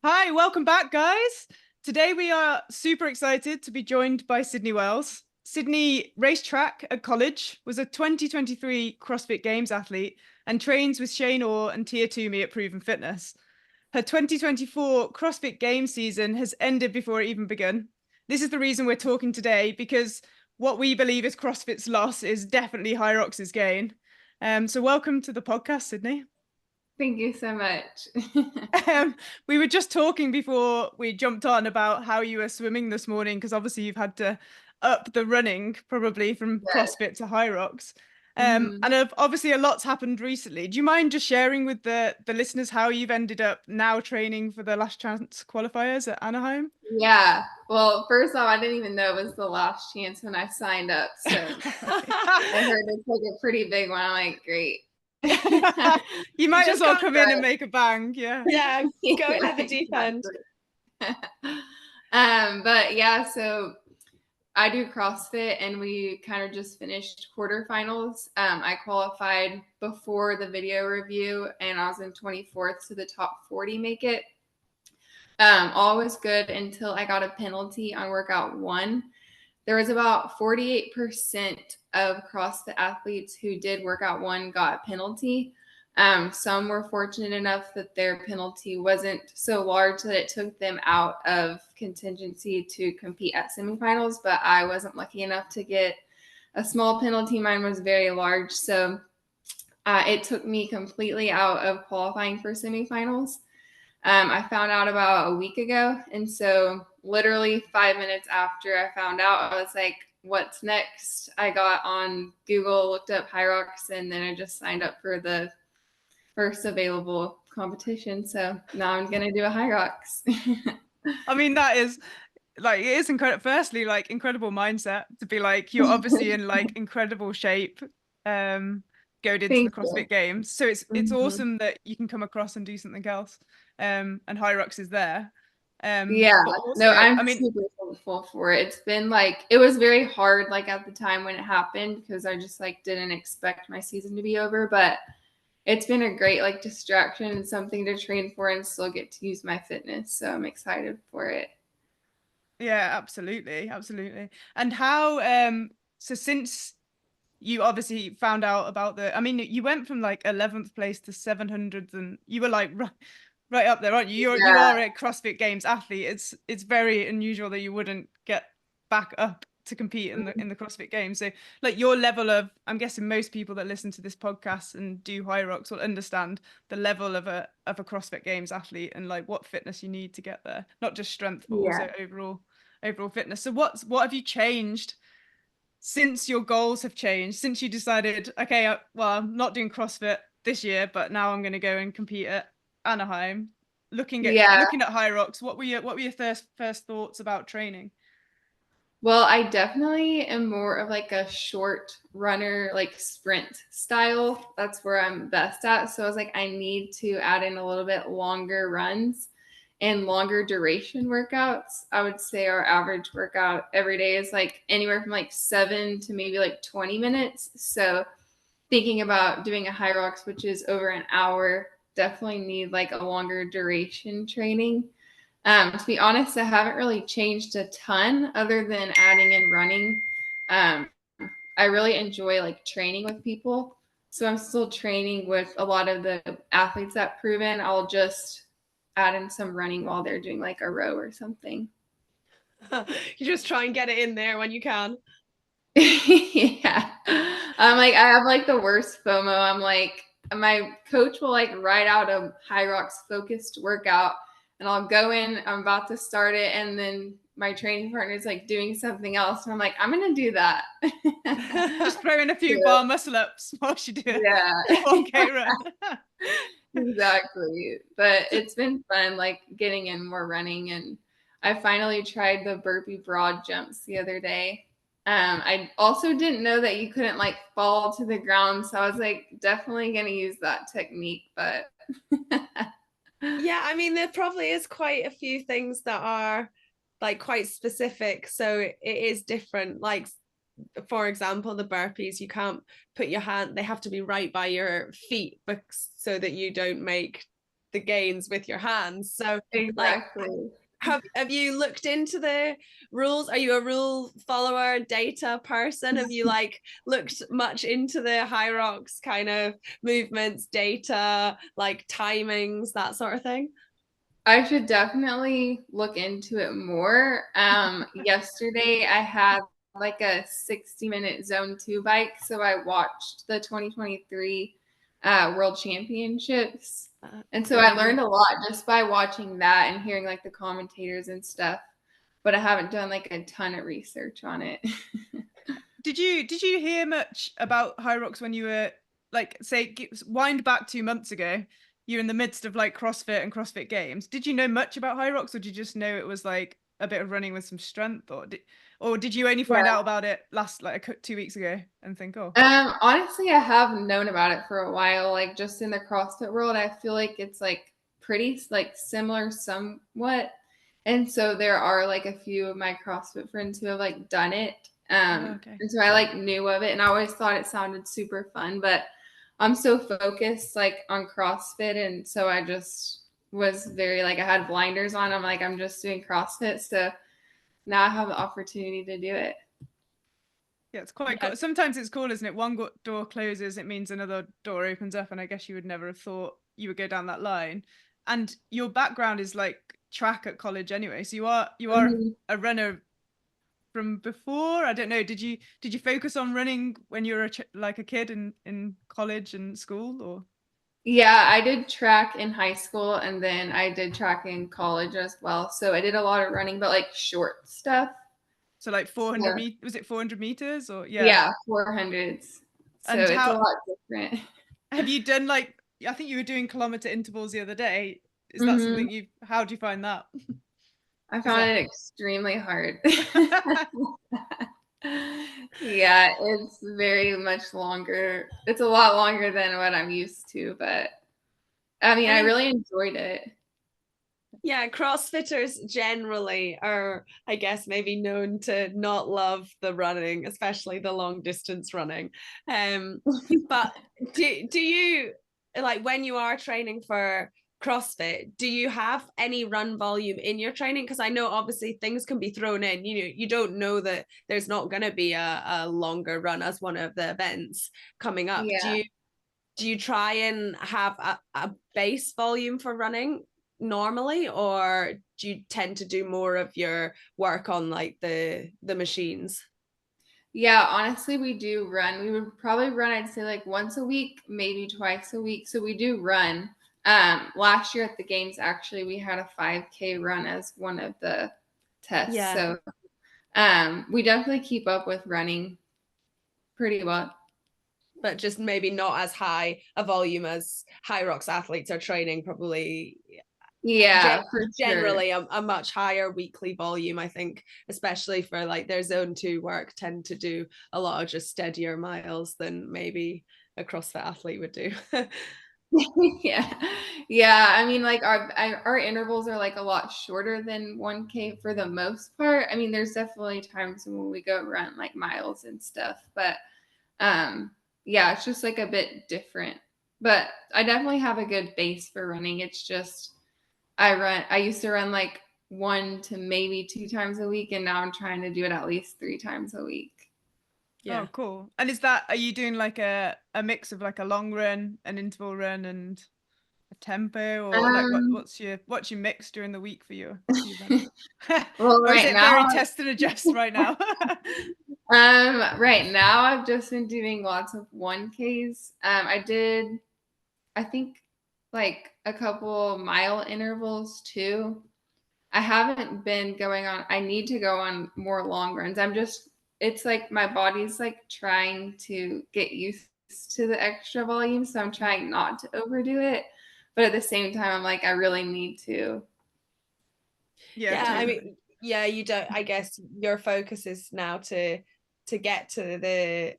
Hi, welcome back, guys. Today we are super excited to be joined by Sydney Wells. Sydney raced track at college, was a 2023 CrossFit Games athlete, and trains with Shane Orr and Tia Toomey at Proven Fitness. Her 2024 CrossFit Games season has ended before it even begun. This is the reason we're talking today, because what we believe is CrossFit's loss is definitely Hyrox's gain. So welcome to the podcast, Sydney. Thank you so much. We were just talking before we jumped on about how you were swimming this morning, because obviously you've had to up the running probably from Yes. CrossFit to Hyrox. Mhm. And obviously a lot's happened recently. Do you mind just sharing with the listeners how you've ended up now training for the last chance qualifiers at Anaheim? Yeah. Well, first off, I didn't even know it was the last chance when I signed up. So I heard they took a pretty big one. I'm like, great. You might as just well can't come in and make a bang. Yeah. Yeah, go in Yeah, at the deep end. But yeah, so I do CrossFit and we kind of just finished quarterfinals. I qualified before the video review and I was in 24th to the top 40 make it. All was good until I got a penalty on workout one. There was about 48% of CrossFit athletes who did workout one got a penalty. Some were fortunate enough that their penalty wasn't so large that it took them out of contingency to compete at semifinals, but I wasn't lucky enough to get a small penalty. Mine was very large, so it took me completely out of qualifying for semifinals. I found out about a week ago. And so literally 5 minutes after I found out, I was like, what's next? I got on Google, looked up Hyrox, and then I just signed up for the first available competition. So now I'm going to do a Hyrox. I mean, that is like, it is incredible. Firstly, like, incredible mindset to be like, you're obviously in like incredible shape going into the Thank you. CrossFit Games. So it's Mhm. awesome that you can come across and do something else. And Hyrox is there. Yeah, But no, also, I'm I mean, super thankful for it. It's been like, it was very hard, like at the time when it happened, because I just like didn't expect my season to be over. But it's been a great like distraction and something to train for and still get to use my fitness. So I'm excited for it. yeah, absolutely, absolutely. And how so since you obviously found out about I mean, you went from like 11th place to 700th, and you were like right up there, aren't you? You Yeah. are a CrossFit Games athlete. It's very unusual that you wouldn't get back up to compete in the CrossFit Games. So like your level of, I'm guessing most people that listen to this podcast and do Hyrox will understand the level of a CrossFit Games athlete and like what fitness you need to get there. Not just strength, but Yeah. also overall fitness. So what have you changed since your goals have changed, since you decided, okay, well, I'm not doing CrossFit this year, but now I'm going to go and compete at Anaheim. Looking at Yeah. Hyrox, what were your first thoughts about training? Well, I definitely am more of like a short runner, like sprint style. That's where I'm best at. So I was like, I need to add in a little bit longer runs and longer duration workouts. I would say our average workout every day is like anywhere from like 7 to maybe like 20 minutes. So thinking about doing a Hyrox, which is over an hour, definitely need like a longer duration training. To be honest, I haven't really changed a ton other than adding in running. Um, I really enjoy like training with people. So I'm still training with a lot of the athletes at Proven. I'll just add in some running while they're doing like a row or something. You just try and get it in there when you can. Yeah. I'm like, I have like the worst FOMO. I'm like, my coach will like write out a Hyrox focused workout and I'll go in, I'm about to start it. And then my training partner is like doing something else. And I'm like, I'm going to do that. Just throw in a few So, bar muscle ups while you do a yeah, 1K run. exactly. But it's been fun, like getting in more running. And I finally tried the burpee broad jumps the other day. I also didn't know that you couldn't like fall to the ground. So I was like, definitely going to use that technique. But Yeah, I mean, there probably is quite a few things that are like quite specific. So it is different. Like, for example, the burpees, you can't put your hand, they have to be right by your feet so that you don't make the gains with your hands. So Exactly. have you looked into the rules? Are you a rule follower, data person? Have you like looked much into the Hyrox kind of movements, data, like timings, that sort of thing? I should definitely look into it more. Yesterday I had like a 60-minute zone 2 bike, so I watched the 2023 World Championships. And so I learned a lot just by watching that and hearing like the commentators and stuff, but I haven't done like a ton of research on it. Did you hear much about Hyrox when you were like, say, wind back 2 months ago? You're in the midst of like CrossFit and CrossFit Games. Did you know much about Hyrox, or did you just know it was like a bit of running with some strength, or did you only find out about it last like 2 weeks ago and think, oh? Honestly, I have known about it for a while. Like just in the CrossFit world, I feel like it's like pretty like similar somewhat. And so there are like a few of my CrossFit friends who have like done it. Okay. And so I like knew of it, and I always thought it sounded super fun, but I'm so focused like on CrossFit, and so I just was very like I had blinders on. I'm like, I'm just doing CrossFit, so now I have the opportunity to do it. Yeah, it's quite cool. Sometimes it's cool, isn't it? One door closes, it means another door opens up, and I guess you would never have thought you would go down that line. And your background is like track at college anyway, so you are a runner from before. I don't know. Did you focus on running when you were like a kid in college and school, or? Yeah, I did track in high school, and then I did track in college as well. So I did a lot of running, but like short stuff. So like 400 meters, was it 400 meters or? Yeah, 400s. So And it's a lot different. Have you done like, I think you were doing kilometer intervals the other day. Is that something how do you find that? I found it extremely hard. Yeah, it's very much longer. It's a lot longer than what I'm used to, but I mean, I really enjoyed it. Yeah, CrossFitters generally are, I guess, maybe known to not love the running, especially the long distance running. But do you, like, when you are training for CrossFit, do you have any run volume in your training? Because I know obviously things can be thrown in. You don't know that there's not going to be a longer run as one of the events coming up. Yeah. Do you try and have a base volume for running normally, or do you tend to do more of your work on like the machines? Yeah, honestly, we do run. We would probably run, I'd say like once a week, maybe twice a week. So we do run. Last year at the games, actually, we had a 5K run as one of the tests. Yeah. So we definitely keep up with running pretty well. But just maybe not as high a volume as Hyrox athletes are training, probably. Yeah, generally a much higher weekly volume, I think, especially for like their zone 2 work, tend to do a lot of just steadier miles than maybe a CrossFit athlete would do. Yeah, I mean, like our intervals are like a lot shorter than 1K for the most part. I mean, there's definitely times when we go run like miles and stuff, but yeah, it's just like a bit different. But I definitely have a good base for running. It's just I used to run like 1 to maybe 2 times a week, and now I'm trying to do it at least 3 times a week. Yeah. Oh, cool. And are you doing like a mix of like a long run, an interval run, and a tempo, or like what's your mix during the week for your run? Well, or is it very test and adjust right now? Right now I've just been doing lots of 1Ks. I think like a couple mile intervals too. I haven't been going on. I need to go on more long runs. It's like my body's like trying to get used to the extra volume. So I'm trying not to overdo it. But at the same time, I'm like, I really need to. Yeah, I mean, yeah, you don't, I guess your focus is now to get to the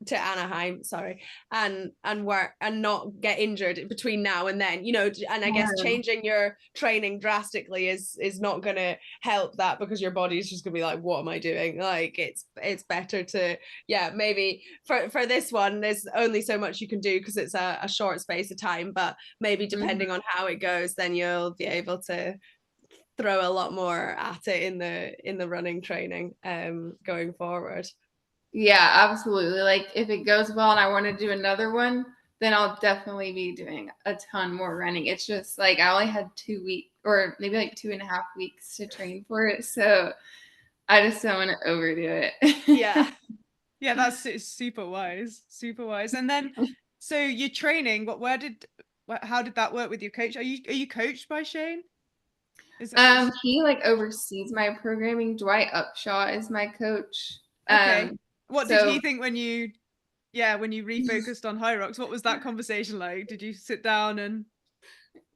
to Anaheim, sorry, and work and not get injured between now and then, you know. And I guess changing your training drastically is not going to help that, because your body is just going to be like, what am I doing? Like it's better to, yeah, maybe for this one there's only so much you can do because it's a short space of time, but maybe depending on how it goes, then you'll be able to throw a lot more at it in the running training going forward. Yeah, absolutely. Like if it goes well and I want to do another one, then I'll definitely be doing a ton more running. It's just like I only had 2 weeks or maybe like 2.5 weeks to train for it. So I just don't want to overdo it. Yeah. Yeah, that's super wise. Super wise. And then so you're training, how did that work with your coach? Are you coached by Shane? He like oversees my programming. Dwight Upshaw is my coach. Okay. What did he think when you refocused on Hyrox? What was that conversation like? Did you sit down and?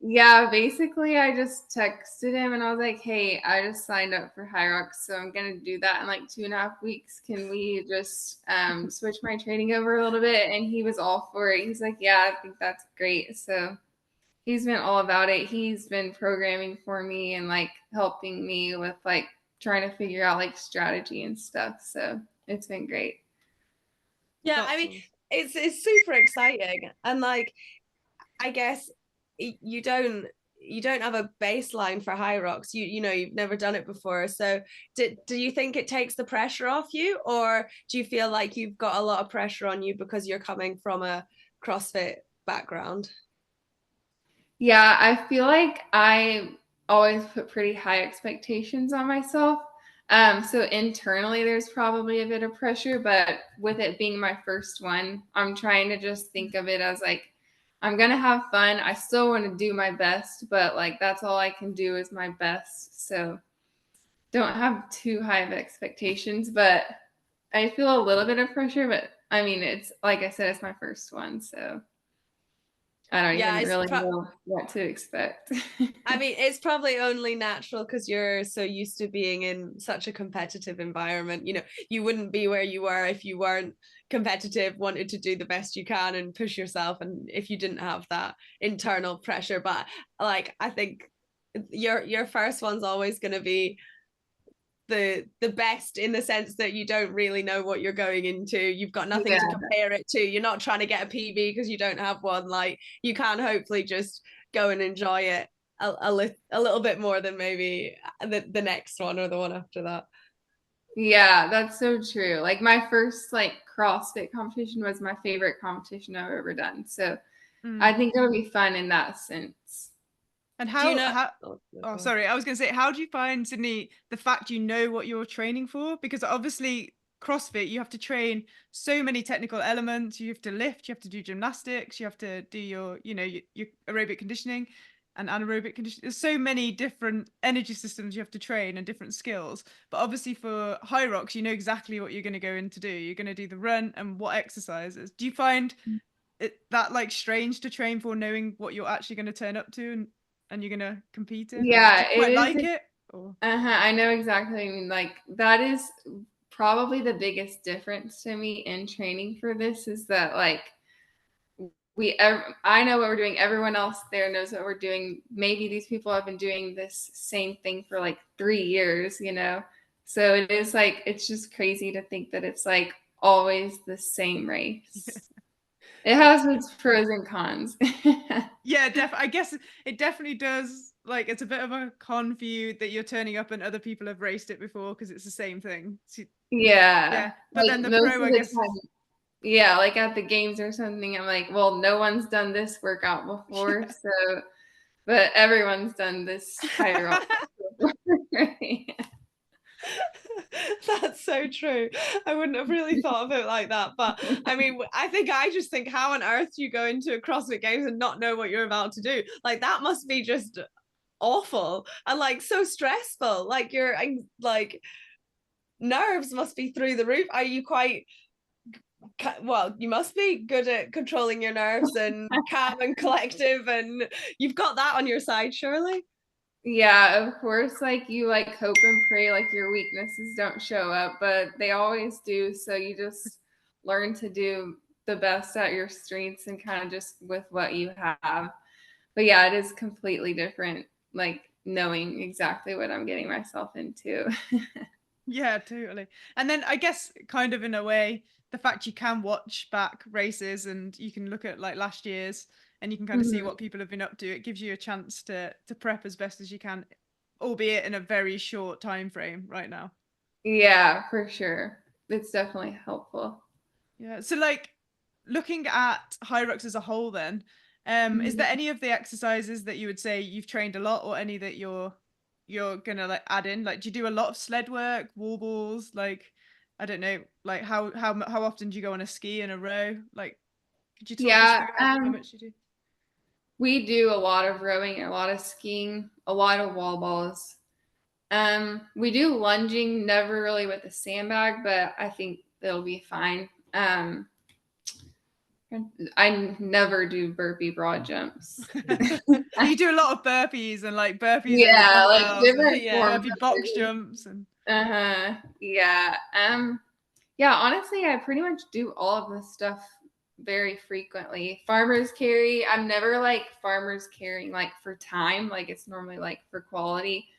Yeah, basically I just texted him and I was like, hey, I just signed up for Hyrox, so I'm going to do that in like 2.5 weeks. Can we just switch my training over a little bit? And he was all for it. He's like, yeah, I think that's great. So he's been all about it. He's been programming for me and like helping me with like trying to figure out like strategy and stuff. So it's been great. Yeah, I mean, it's super exciting. And like, I guess you don't have a baseline for Hyrox. You know, you've never done it before. So do you think it takes the pressure off you, or do you feel like you've got a lot of pressure on you because you're coming from a CrossFit background? Yeah, I feel like I always put pretty high expectations on myself. So internally, there's probably a bit of pressure, but with it being my first one, I'm trying to just think of it as like, I'm going to have fun. I still want to do my best, but like, that's all I can do is my best. So don't have too high of expectations, but I feel a little bit of pressure, but I mean, it's like I said, it's my first one. So I don't even really know what to expect. I mean, it's probably only natural because you're so used to being in such a competitive environment. You know, you wouldn't be where you were if you weren't competitive, wanted to do the best you can and push yourself, and if you didn't have that internal pressure. But like, I think your first one's always going to be the best, in the sense that you don't really know what you're going into. You've got nothing to compare it to. You're not trying to get a PB because you don't have one. Like, you can hopefully just go and enjoy it a little bit more than maybe the next one or the one after that. Yeah, that's so true. Like my first like CrossFit competition was my favorite competition I've ever done. So I think it'll be fun in that sense. And sorry, I was going to say, how do you find, Sydney, the fact you know what you're training for? Because obviously CrossFit, you have to train so many technical elements. You have to lift, you have to do gymnastics, you have to do your aerobic conditioning and anaerobic conditioning. There's so many different energy systems you have to train and different skills. But obviously for Hyrox, you know exactly what you're going to go in to do. You're going to do the run and what exercises. Do you find that like strange to train for, knowing what you're actually going to turn up to and you're gonna compete in? Yeah, it like it. I know exactly. I mean, like that is probably the biggest difference to me in training for this, is that like I know what we're doing. Everyone else there knows what we're doing. Maybe these people have been doing this same thing for like 3 years, you know? So it is like, it's just crazy to think that it's like always the same race. It has its pros and cons. Yeah, I guess it definitely does. Like, it's a bit of a con for you that you're turning up and other people have raced it before because it's the same thing. So, yeah. But like then the pro, I guess. Yeah, like at the games or something, I'm like, well, no one's done this workout before, so, but everyone's done this Hyrox before. That's so true. I wouldn't have really thought of it like that. But I mean, I just think, how on earth do you go into a CrossFit Games and not know what you're about to do? Like, that must be just awful and like so stressful. Like, your like nerves must be through the roof. Are you quite, well, you must be good at controlling your nerves and calm and collective, and you've got that on your side, surely? Yeah, of course, like you like hope and pray like your weaknesses don't show up, but they always do. So you just learn to do the best at your strengths and kind of just with what you have. But yeah, it is completely different, like knowing exactly what I'm getting myself into. Yeah, totally. And then I guess kind of in a way, the fact you can watch back races and you can look at like last year's and you can kind of see what people have been up to, it gives you a chance to prep as best as you can, albeit in a very short time frame right now. Yeah, for sure. It's definitely helpful. Yeah. So like looking at Hyrox as a whole then, is there any of the exercises that you would say you've trained a lot or any that you're gonna like add in? Like, do you do a lot of sled work, wall balls? Like, I don't know, like how often do you go on a ski in a row? Like, could you talk us Yeah, through how much you do? we do a lot of rowing, a lot of skiing, a lot of wall balls. We do lunging, never really with a sandbag, but I think it'll be fine. I never do burpee broad jumps. You do a lot of burpees and like burpees over Yeah, like dumbbells different and forms burpee of box burpees. jumps and Yeah. Yeah, honestly, I pretty much do all of this stuff very frequently. Farmers carry, I'm never like farmers carrying like for time, like it's normally like for quality.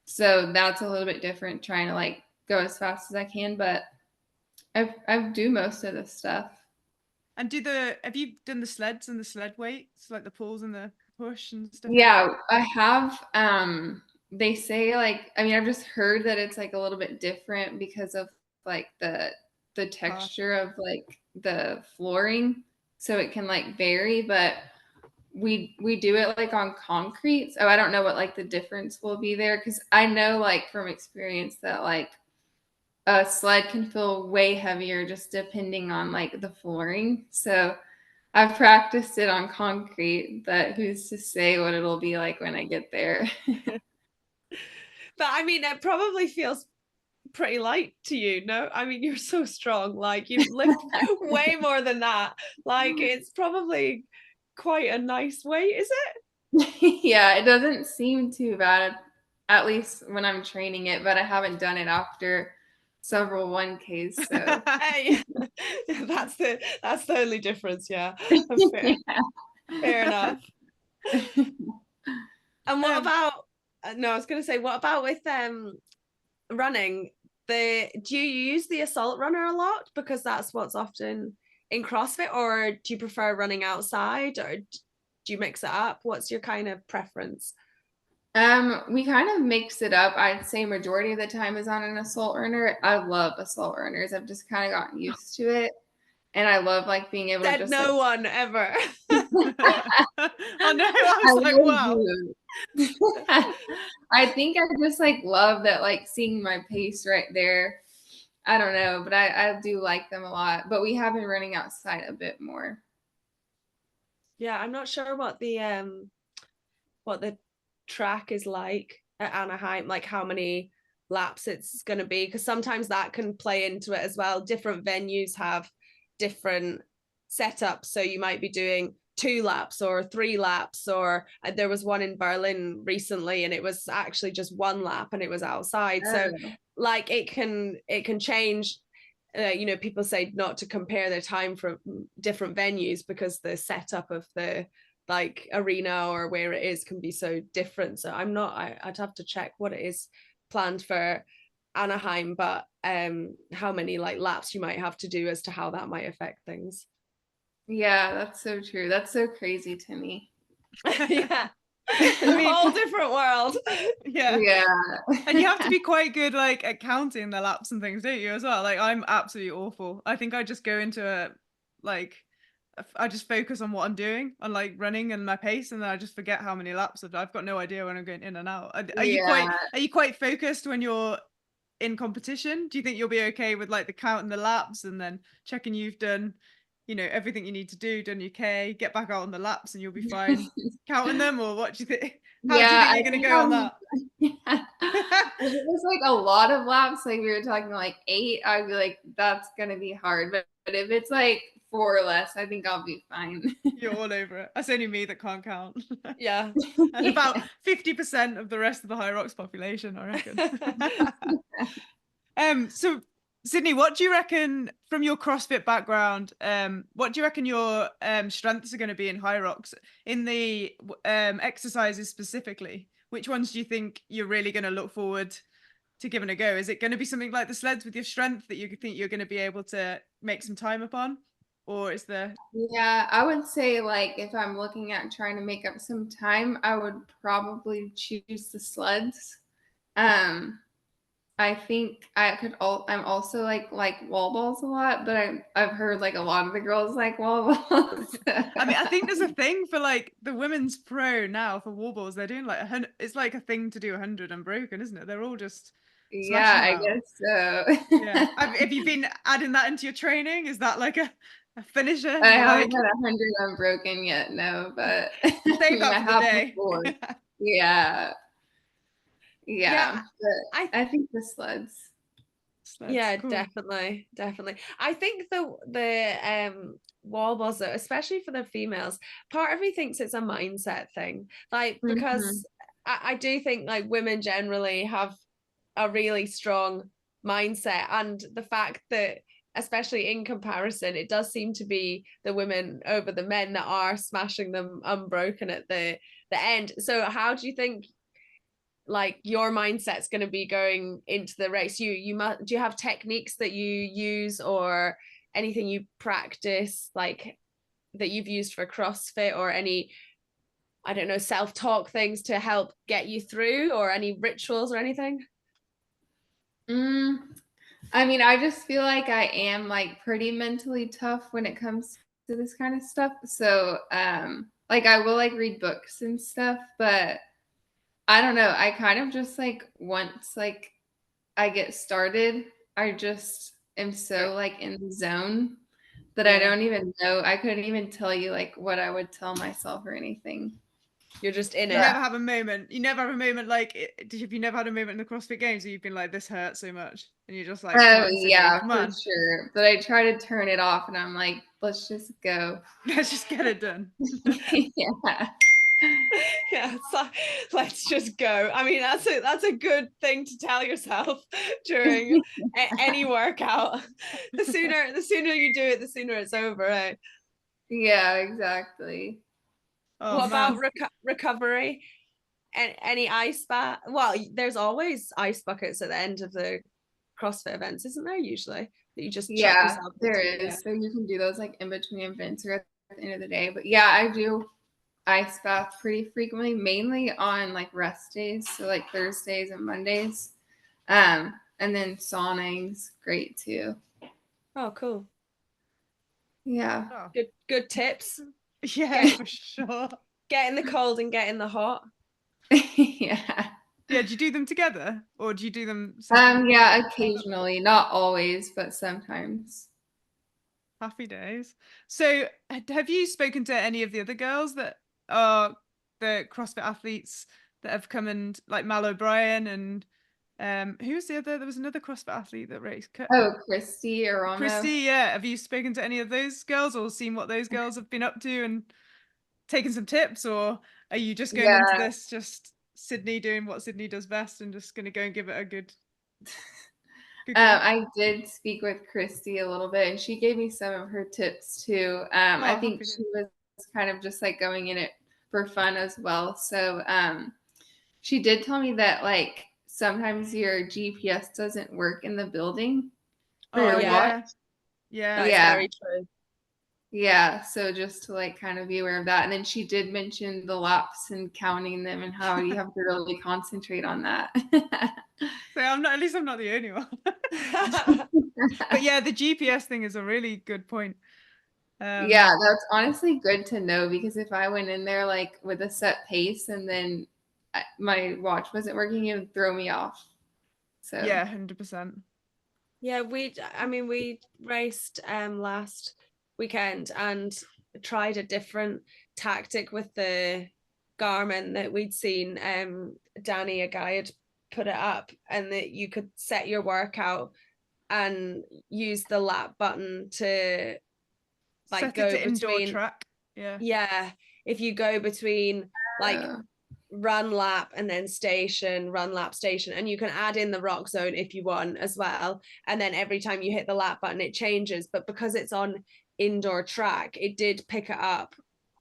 So that's a little bit different, trying to like go as fast as I can, but I do most of this stuff. And have you done the sleds and the sled weights, like the pulls and the push and stuff? Yeah, I have. They say like, I mean, I've just heard that it's like a little bit different because of like the texture of like the flooring, so it can like vary. But we do it like on concrete, so I don't know what like the difference will be there, because I know like from experience that like a sled can feel way heavier just depending on like the flooring. So I've practiced it on concrete, but who's to say what it'll be like when I get there? But I mean, it probably feels pretty light to you, no? I mean, you're so strong. Like, you lift way more than that. Like, it's probably quite a nice weight, is it? Yeah, it doesn't seem too bad, at least when I'm training it, but I haven't done it after several 1Ks. So Hey, that's the only difference. Yeah, fair, fair enough. And what about? No, I was going to say, what about with running? Do you use the assault runner a lot because that's what's often in CrossFit, or do you prefer running outside, or do you mix it up? What's your kind of preference? We kind of mix it up. I'd say majority of the time is on an assault runner. I love assault runners. I've just kind of gotten used to it. And I love like being able to just no one ever. Oh no, I was like, wow. I think I just like love that, like seeing my pace right there. I don't know, but I do like them a lot. But we have been running outside a bit more. Yeah, I'm not sure what the track is like at Anaheim, like how many laps it's going to be, because sometimes that can play into it as well. Different venues have different setups, so you might be doing 2 laps or 3 laps, or there was one in Berlin recently and it was actually just 1 lap and it was outside. So like it can change. People say not to compare their time from different venues because the setup of the like arena or where it is can be so different. So I'd have to check what it is planned for Anaheim, but how many like laps you might have to do as to how that might affect things. Yeah, that's so true. That's so crazy to me. Yeah. A whole different world. Yeah. And you have to be quite good like at counting the laps and things, don't you, as well? Like I'm absolutely awful. I think I just go into I just focus on what I'm doing, on like running and my pace, and then I just forget how many laps I've got no idea when I'm going in and out. Are you quite focused when you're in competition? Do you think you'll be okay with like the count and the laps and then checking you've done, everything you need to do, done your K, get back out on the laps and you'll be fine counting them? Or what do you think? How do you think you're going to go on that? If it was like a lot of laps, like we were talking like 8, I'd be like, that's going to be hard. But if it's like 4 or less, I think I'll be fine. You're all over it. That's only me that can't count. Yeah. And about 50% of the rest of the Hyrox population, I reckon. So Sydney, what do you reckon from your CrossFit background? What do you reckon your strengths are going to be in Hyrox in the exercises specifically? Which ones do you think you're really going to look forward to giving a go? Is it going to be something like the sleds with your strength that you think you're going to be able to make some time upon, or is there? Yeah, I would say like if I'm looking at trying to make up some time, I would probably choose the sleds. I think I'm also like wall balls a lot, but I've heard like a lot of the girls like wall balls. I mean, I think there's a thing for like the women's pro now for wall balls. They're doing like 100. It's like a thing to do 100 unbroken, isn't it? They're all just Yeah, smashing I them out. guess so. Yeah. Have you been adding that into your training? Is that like a finisher? I You're haven't like, had 100 unbroken yet, no, but save that I for the have day. before. Yeah. Yeah, But I think the sleds. Yeah, cool. definitely. I think the wall balls though, especially for the females, part of me thinks it's a mindset thing. Like because I do think like women generally have a really strong mindset, and the fact that especially in comparison, it does seem to be the women over the men that are smashing them unbroken at the end. So how do you think like your mindset's going to be going into the race? Do you have techniques that you use or anything you practice like that you've used for CrossFit, or any, I don't know, self-talk things to help get you through, or any rituals or anything? I mean, I just feel like I am like pretty mentally tough when it comes to this kind of stuff. So like I will like read books and stuff, but I don't know. I kind of just like once like I get started, I just am so like in the zone that I don't even know. I couldn't even tell you like what I would tell myself or anything. You're just in You it. never have a moment. You never have a moment like, have you never had a moment in the CrossFit Games where you've been like, this hurts so much, and you're just like, come on, Sydney, Yeah, come for on, sure. But I try to turn it off, and I'm like, let's just go. let's just get it done. Yeah. Yeah, so let's just go. I mean, that's a good thing to tell yourself during any workout. The sooner you do it, the sooner it's over, right? Yeah, exactly. Oh, What man. about recovery? Any ice bath? Well, there's always ice buckets at the end of the CrossFit events, isn't there? Usually that you just chuck yourself there into. is. So you can do those like in between events or at the end of the day. But yeah, I do ice bath pretty frequently, mainly on like rest days, so like Thursdays and Mondays. And then sauning's great too. Oh, cool. Yeah. Oh. Good tips. Yeah, for sure. Get in the cold and get in the hot. Yeah. Yeah, do you do them together or do you do them separately? Yeah, occasionally, not always, but sometimes. Happy days. So have you spoken to any of the other girls that are the CrossFit athletes that have come, and like Mal O'Brien, and who was the other? There was another CrossFit athlete that raced. Oh, Christy or Christy, yeah. Have you spoken to any of those girls or seen what those girls have been up to and taken some tips, or are you just going into this just Sydney doing what Sydney does best and just going to go and give it a good I did speak with Christy a little bit, and she gave me some of her tips too. I think she was kind of just like going in it for fun as well. So she did tell me that like sometimes your GPS doesn't work in the building for your watch. Yeah, that's very true. Yeah, so just to like kind of be aware of that. And then she did mention the laps and counting them and how you have to really concentrate on that. So I'm not the only one. But yeah, the GPS thing is a really good point. Yeah, that's honestly good to know, because if I went in there like with a set pace and then my watch wasn't working, it would throw me off. So yeah, 100%. Yeah, we raced last weekend and tried a different tactic with the Garmin that we'd seen. Danny, a guy, had put it up, and that you could set your workout and use the lap button to like set go it to between indoor track. Yeah. Yeah, if you go between like run lap and then station, run lap station, and you can add in the rock zone if you want as well. And then every time you hit the lap button, it changes. But because it's on indoor track, it did pick it up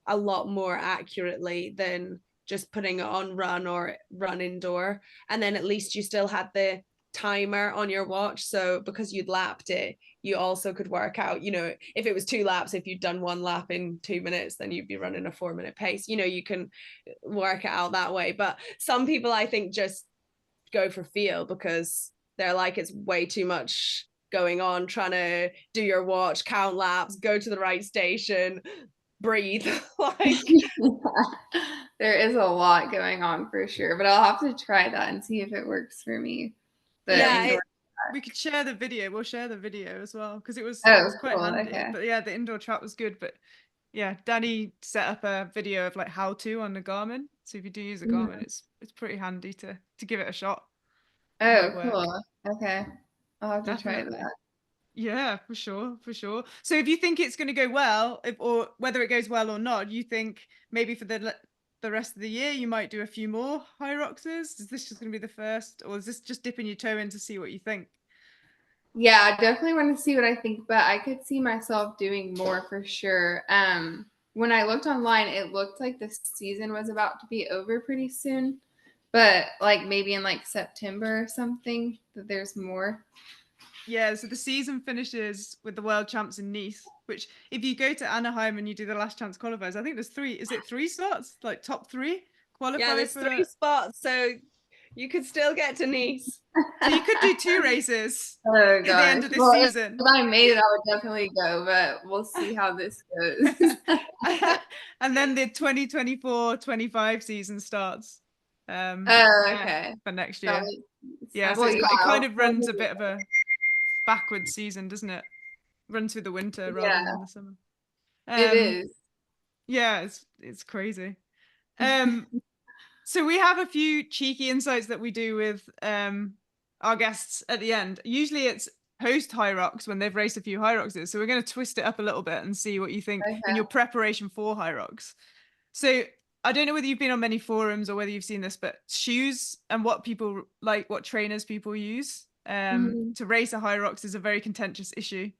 a lot more accurately than just putting it on run or run indoor. And then at least you still had the timer on your watch, so because you'd lapped it, you also could work out, you know, if it was 2 laps, if you'd done 1 lap in 2 minutes, then you'd be running a 4-minute pace. You know, you can work it out that way. But some people, I think, just go for feel because they're like, it's way too much going on, trying to do your watch, count laps, go to the right station, breathe. Like, there is a lot going on for sure, but I'll have to try that and see if it works for me. We could share the video. We'll share the video as well because it was quite cool. handy. Okay. But yeah, the indoor track was good. But yeah, Danny set up a video of like how to on the Garmin. So if you do use a Garmin, it's pretty handy to give it a shot. Oh, cool. Okay, I'll have to try that. Yeah, for sure. So if you think it's going to go well, or whether it goes well or not, you think maybe for the rest of the year you might do a few more Hyroxes? Is this just going to be the first, or is this just dipping your toe in to see what you think? Yeah, I definitely want to see what I think, but I could see myself doing more for sure. When I looked online, it looked like the season was about to be over pretty soon, but like maybe in like September or something, that there's more. Yeah, so the season finishes with the world champs in Nice, which if you go to Anaheim and you do the last chance qualifiers, I think there's 3, is it 3 slots? Like top 3 qualify? Yeah, there's 3 spots, so you could still get to Nice. So you could do 2 races at the end of the season. If I made it, I would definitely go, but we'll see how this goes. And then the 2024-25 season starts. Okay. For next year. Yeah, so it kind of runs a bit of a backwards season, doesn't it? Runs through the winter rather than the summer. It is. Yeah, it's crazy. So we have a few cheeky insights that we do with our guests at the end. Usually it's post Hyrox when they've raced a few Hyroxes. So we're going to twist it up a little bit and see what you think in your preparation for Hyrox. So I don't know whether you've been on many forums or whether you've seen this, but shoes and what people like, what trainers people use to race a Hyrox is a very contentious issue.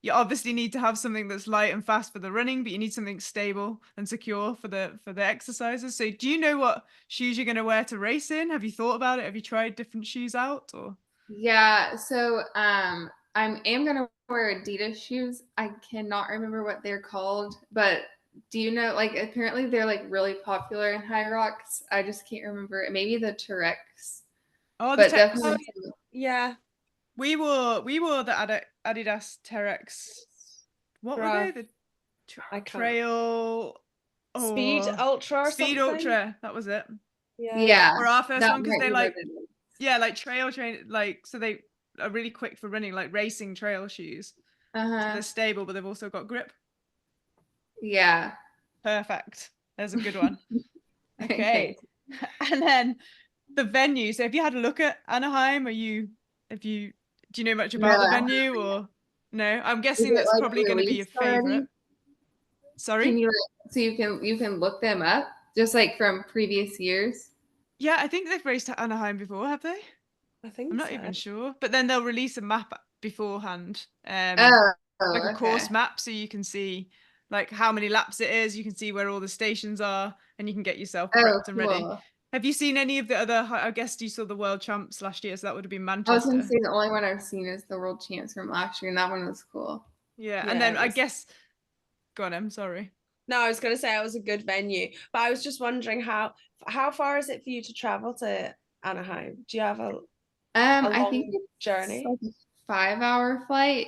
You obviously need to have something that's light and fast for the running, but you need something stable and secure for the exercises. So do you know what shoes you're going to wear to race in? Have you thought about it? Have you tried different shoes out? Or yeah, so I am going to wear Adidas shoes. I cannot remember what they're called, but do you know, like, apparently they're like really popular in Hyrox. I just can't remember. Maybe the Terex. Oh, but definitely. Yeah. We wore the Adidas Terex. What were they? The Trail Speed Ultra or Speed something? Ultra. That was it. Yeah. Or our first one, because they like like trail train, like, so they are really quick for running, like racing trail shoes. So they're stable, but they've also got grip. Yeah. Perfect. There's a good one. Okay. And then the venue. So have you had a look at Anaheim? Do you know much about the venue or no? I'm guessing that's like probably going to be your favorite. Sorry? You can look them up just like from previous years? Yeah, I think they've raced at Anaheim before, have they? I'm not even sure. But then they'll release a map beforehand. Like a course map, so you can see like how many laps it is, you can see where all the stations are, and you can get yourself prepped and ready. Have you seen any of the other, I guess you saw the world champs last year, so that would have been Manchester. I was going to say the only one I've seen is the world champs from last year, and that one was cool. Yeah, and then I guess, go on, I'm sorry. No, I was going to say it was a good venue, but I was just wondering how far is it for you to travel to Anaheim? Do you have a I think it's journey? Like a 5-hour flight.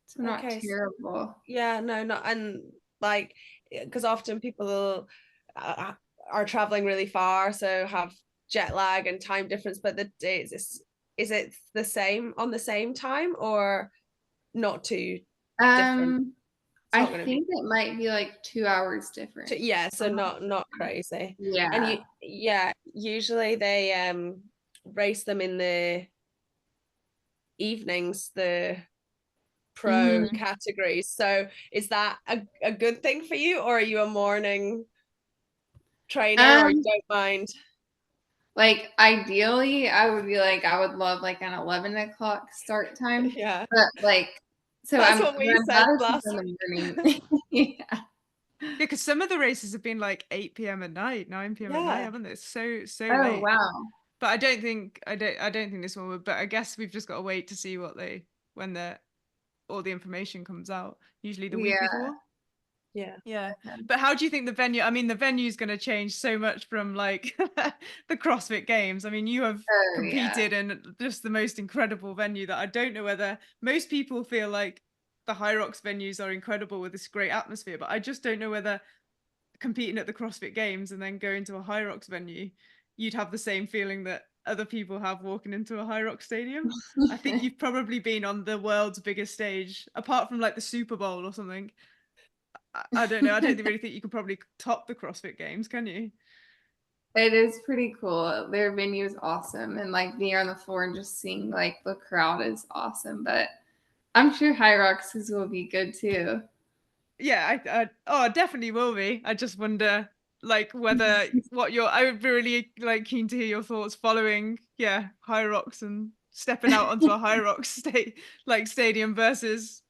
It's not terrible. Yeah, no, not, and like, because often people are traveling really far, so have jet lag and time difference, but the days is it the same on the same time or not too different? I think it might be like 2 hours different. Yeah, so not crazy. Yeah. And usually they race them in the evenings, the pro categories. So is that a good thing for you, or are you a morning trainer, or you don't mind? Like ideally, I would be like, I would love like an 11 o'clock start time. Yeah. But like, so That's what we said last in the morning. Yeah. Because some of the races have been like 8 p.m. at night, 9 p.m. at night, haven't they? It's so Oh late. wow. But I don't think this one would. But I guess we've just got to wait to see when all the information comes out. Usually the week before. Yeah. Yeah. But how do you think the venue? I mean, the venue is going to change so much from like the CrossFit Games. I mean, you have competed in just the most incredible venue that I don't know whether most people feel like the Hyrox venues are incredible with this great atmosphere, but I just don't know whether competing at the CrossFit Games and then going to a Hyrox venue, you'd have the same feeling that other people have walking into a Hyrox stadium. I think you've probably been on the world's biggest stage, apart from like the Super Bowl or something. I don't know. I don't really think you can probably top the CrossFit Games, can you? It is pretty cool. Their venue is awesome, and like being on the floor and just seeing like the crowd is awesome. But I'm sure Hyrox's will be good too. Yeah, I definitely will be. I just wonder like whether I would be really like keen to hear your thoughts following Hyrox and stepping out onto a Hyrox stadium versus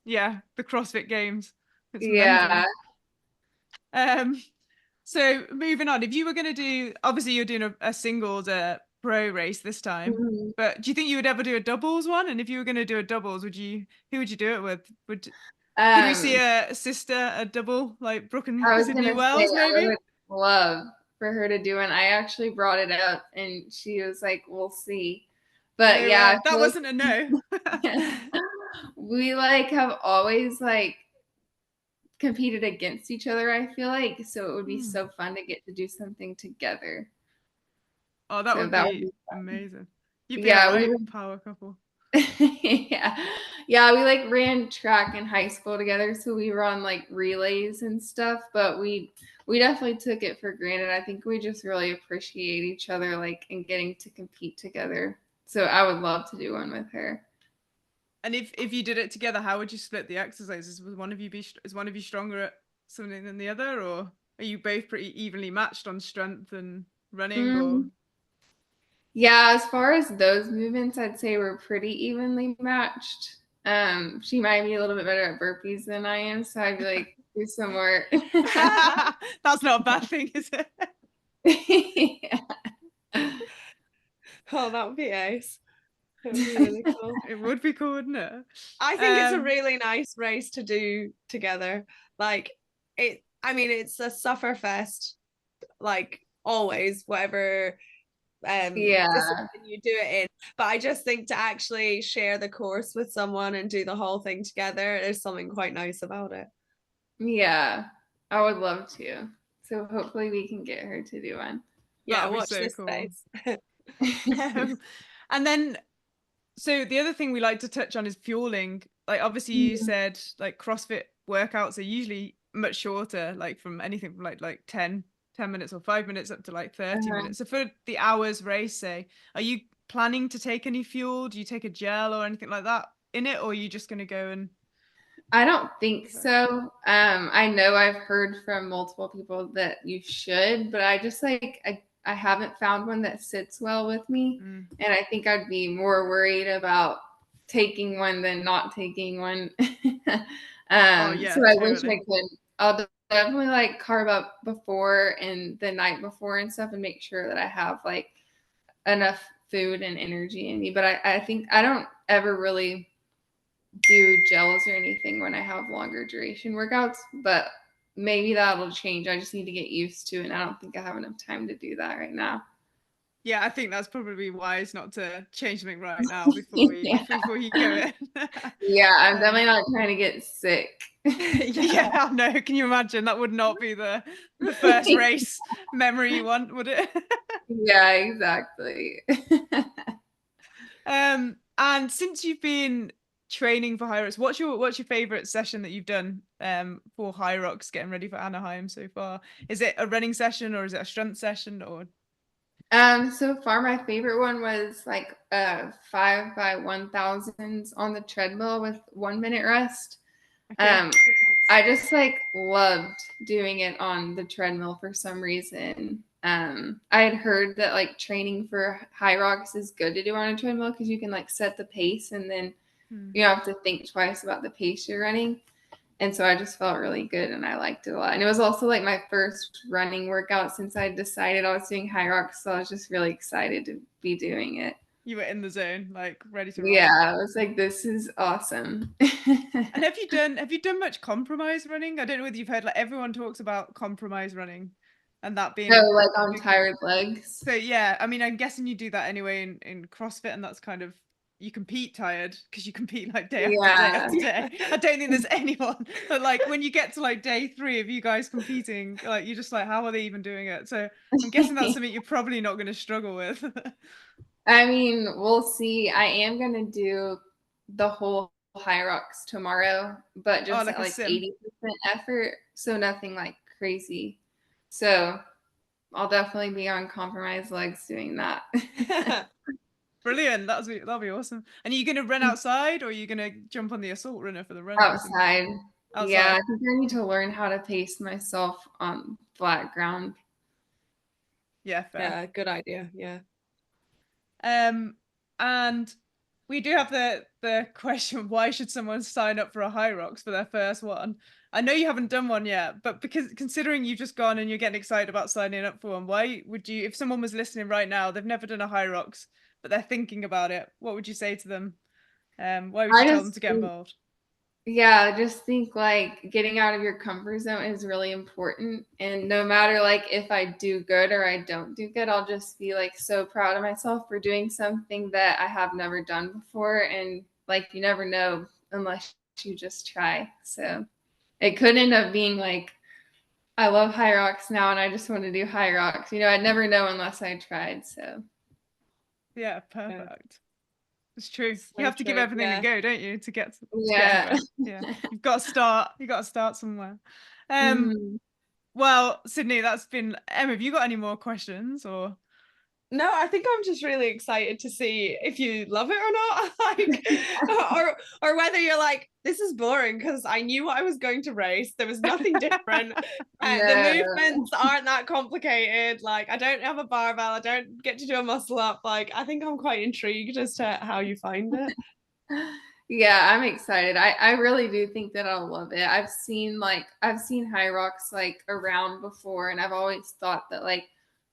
the CrossFit Games. It's mental. So moving on, if you were going to do, obviously you're doing a singles pro race this time, but do you think you would ever do a doubles one? And if you were going to do a doubles, who would you do it with? Could we see a double like Brooke and Sydney Wells maybe? I would love for her to do one. I actually brought it up and she was like, we'll see. But that wasn't a no. We like have always like competed against each other, I feel like, so it would be so fun to get to do something together. Oh, that would be amazing. You'd be a right power couple. Yeah, we like ran track in high school together, so we were on like relays and stuff, but we definitely took it for granted. I think we just really appreciate each other, like, and getting to compete together. So I would love to do one with her. And if you did it together, how would you split the exercises? Is one of you stronger at something than the other, or are you both pretty evenly matched on strength and running? Or yeah, as far as those movements, I'd say we're pretty evenly matched. She might be a little bit better at burpees than I am, so I'd be like, do some more. That's not a bad thing, is it? Yeah. Oh, that would be ace. It would be really cool. It would be cool, wouldn't it? I think it's a really nice race to do together. Like it's a suffer fest, like always, whatever discipline you do it in. But I just think to actually share the course with someone and do the whole thing together, there's something quite nice about it. Yeah, I would love to. So hopefully we can get her to do one. Yeah, watch this space. And then, so the other thing we like to touch on is fueling. Like obviously you said like CrossFit workouts are usually much shorter, like from anything from like 10 minutes or 5 minutes up to like 30 minutes. So for the hours race, say, are you planning to take any fuel? Do you take a gel or anything like that in it, or are you just going to go and? I don't think so. I know I've heard from multiple people that you should, but I just like I haven't found one that sits well with me. And I think I'd be more worried about taking one than not taking one. So I wish I could. I'll definitely like carb up before and the night before and stuff and make sure that I have like enough food and energy in me. But I think I don't ever really do gels or anything when I have longer duration workouts, but maybe that'll change. I just need to get used to it, and I don't think I have enough time to do that right now. Yeah, I think that's probably wise not to change something right now before you go in. Yeah, I'm definitely not trying to get sick. Yeah, no, can you imagine? That would not be the first race memory you want, would it? Yeah, exactly. And since you've been training for Hyrox, what's your favorite session that you've done for Hyrox getting ready for Anaheim so far? Is it a running session or is it a strength session or? So far my favorite one was like 5 by 1000s on the treadmill with 1 minute rest. I just like loved doing it on the treadmill for some reason. I had heard that like training for Hyrox is good to do on a treadmill because you can like set the pace and then you don't have to think twice about the pace you're running. And so I just felt really good and I liked it a lot. And it was also like my first running workout since I decided I was doing Hyrox. So I was just really excited to be doing it. You were in the zone, like ready to rock. Yeah, I was like, this is awesome. And have you done much compromise running? I don't know whether you've heard, like everyone talks about compromise running and that being like on tired legs. So yeah, I mean, I'm guessing you do that anyway in CrossFit, and that's kind of, you compete tired because you compete like day after day after day. I don't think there's anyone, but like when you get to like day 3 of you guys competing, like you're just like, how are they even doing it? So I'm guessing that's something you're probably not going to struggle with. I mean, we'll see. I am going to do the whole Hyrox tomorrow, but just like at like 80% effort. So nothing like crazy. So I'll definitely be on compromised legs doing that. Brilliant. That'll be awesome. And are you going to run outside or are you going to jump on the assault runner for the run? Outside. Yeah, I think I need to learn how to pace myself on flat ground. Yeah, fair. Yeah, good idea. Yeah. And we do have the question, why should someone sign up for a Hyrox for their first one? I know you haven't done one yet, but because considering you've just gone and you're getting excited about signing up for one, why would you, if someone was listening right now, they've never done a Hyrox, but they're thinking about it, what would you say to them? Why would you tell them to get involved? Yeah, I just think like getting out of your comfort zone is really important. And no matter like if I do good or I don't do good, I'll just be like so proud of myself for doing something that I have never done before. And like you never know unless you just try. So it could end up being like, I love Hyrox now and I just want to do Hyrox. You know, I'd never know unless I tried. So yeah, perfect. It's true. You have to give everything a go, don't you, to get to yeah. You've got to start somewhere. Well, Sydney, that's been Emma, have you got any more questions or? No, I think I'm just really excited to see if you love it or not, like, or whether you're like, this is boring because I knew what I was going to race. There was nothing different. The movements aren't that complicated. Like, I don't have a barbell. I don't get to do a muscle up. Like, I think I'm quite intrigued as to how you find it. Yeah, I'm excited. I really do think that I'll love it. I've seen Hyrox like around before, and I've always thought that like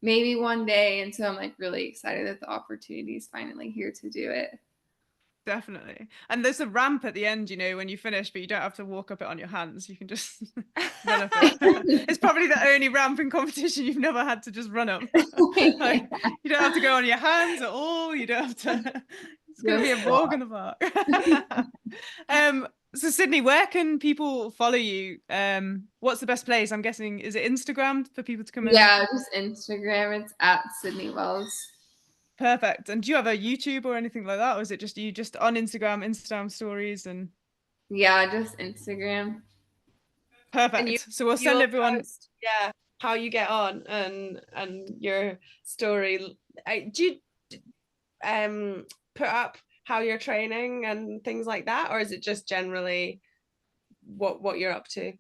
maybe one day, and so I'm like really excited that the opportunity is finally here to do it. Definitely. And there's a ramp at the end, you know, when you finish, but you don't have to walk up it on your hands. You can just run up it. It's probably the only ramp in competition you've never had to just run up. Like, you don't have to go on your hands at all. You don't have to. It's going to be a walk in the park. So Sydney, where can people follow you? What's the best place? I'm guessing, is it Instagram for people to come in? Yeah, just Instagram. It's at Sydney Wells. Perfect. And do you have a YouTube or anything like that? Or is it just you just on Instagram stories and? Yeah, just Instagram. Perfect. So we'll send everyone. Yeah, how you get on and your story. Do you put up how you're training and things like that, or is it just generally what you're up to?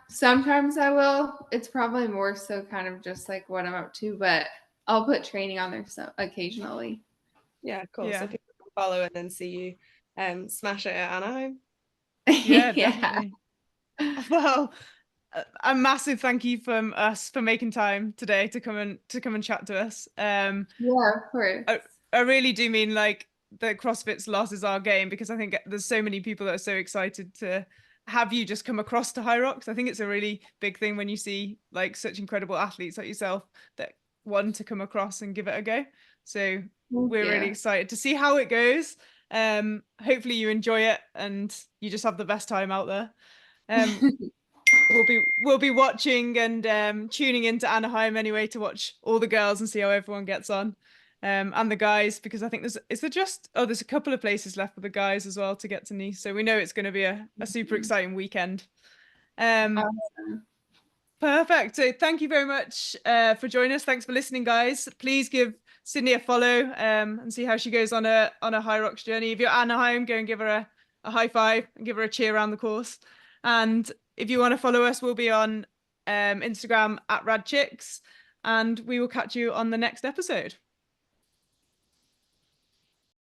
Sometimes I will. It's probably more so kind of just like what I'm up to, but I'll put training on there occasionally. Yeah, cool. Yeah. So people can follow and then see you smash it at Anaheim. Yeah, definitely. Well, a massive thank you from us for making time today to come and chat to us. Yeah, of course. I really do mean like the CrossFit's loss is our game, because I think there's so many people that are so excited to have you just come across to Hyrox. I think it's a really big thing when you see like such incredible athletes like yourself that want to come across and give it a go. So we're really excited to see how it goes. Hopefully you enjoy it and you just have the best time out there. We'll be watching and tuning into Anaheim anyway to watch all the girls and see how everyone gets on. And the guys, because I think there's a couple of places left for the guys as well to get to Nice. So we know it's going to be a super exciting weekend. Awesome. Perfect. So thank you very much for joining us. Thanks for listening, guys. Please give Sydney a follow and see how she goes on a Hyrox journey. If you're at Anaheim, go and give her a high five and give her a cheer around the course. And if you want to follow us, we'll be on Instagram @radchicks, and we will catch you on the next episode.